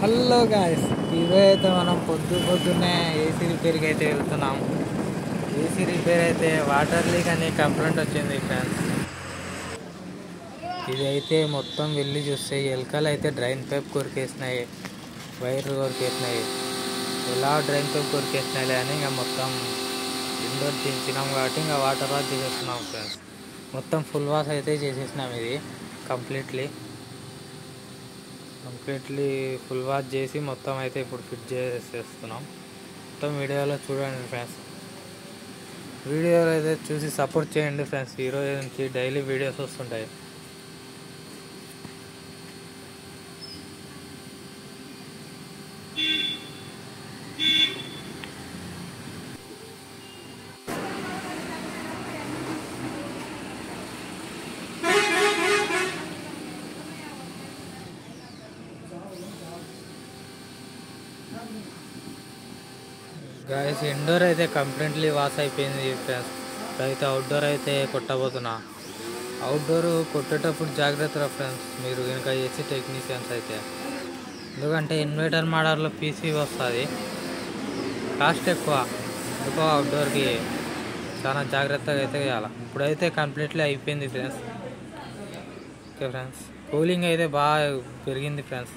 Hello guys, ఈరోజు అయితే మనం పొద్దున్నే ఏసీ రిపేర్కి అయితే వెళ్తున్నాం. ఏసీ రిపేర్ అయితే వాటర్ లీక్ అని కంప్లైంట్ వచ్చింది ఫ్రెండ్స్. ఇది అయితే మొత్తం వెళ్ళి చూస్తే ఎలకలు అయితే డ్రైన్ పైప్ కొరికేసినాయి, వైర్లు కొరికేసినాయి. ఎలా డ్రైన్ పైప్ కొరికేసినాయి అని ఇంకా మొత్తం ఇండోర్ దించినాం కాబట్టి ఇంకా వాటర్ వాష్ చేసేస్తున్నాం ఫ్రెండ్స్. మొత్తం ఫుల్ వాష్ అయితే చేసేసినాం. ఇది కంప్లీట్లీ ఫుల్ వాష్ చేసి మొత్తం అయితే ఇప్పుడు ఫిట్ చేసేస్తున్నాం. మొత్తం వీడియోలో చూడండి ఫ్రెండ్స్. వీడియోలో అయితే చూసి సపోర్ట్ చేయండి ఫ్రెండ్స్. ఈరోజు నుంచి డైలీ వీడియోస్ వస్తుంటాయి. గాయస్, ఇండోర్ అయితే కంప్లీట్లీ వాష్ అయిపోయింది ఫ్రెండ్స్. అయితే అవుట్డోర్ అయితే కొట్టబోతున్నా. అవుట్డోర్ కొట్టేటప్పుడు జాగ్రత్త ఫ్రెండ్స్, మీరు కనుక ఏసీ టెక్నీషియన్స్ అయితే. ఎందుకంటే ఇన్వర్టర్ మోడల్లో పీసీ వస్తుంది, కాస్ట్ ఎక్కువ. ఎందుకో అవుట్డోర్కి చాలా జాగ్రత్తగా అయితే చేయాలి. ఇప్పుడైతే కంప్లీట్లీ అయిపోయింది ఫ్రెండ్స్. ఓకే ఫ్రెండ్స్, కూలింగ్ అయితే బాగా పెరిగింది ఫ్రెండ్స్.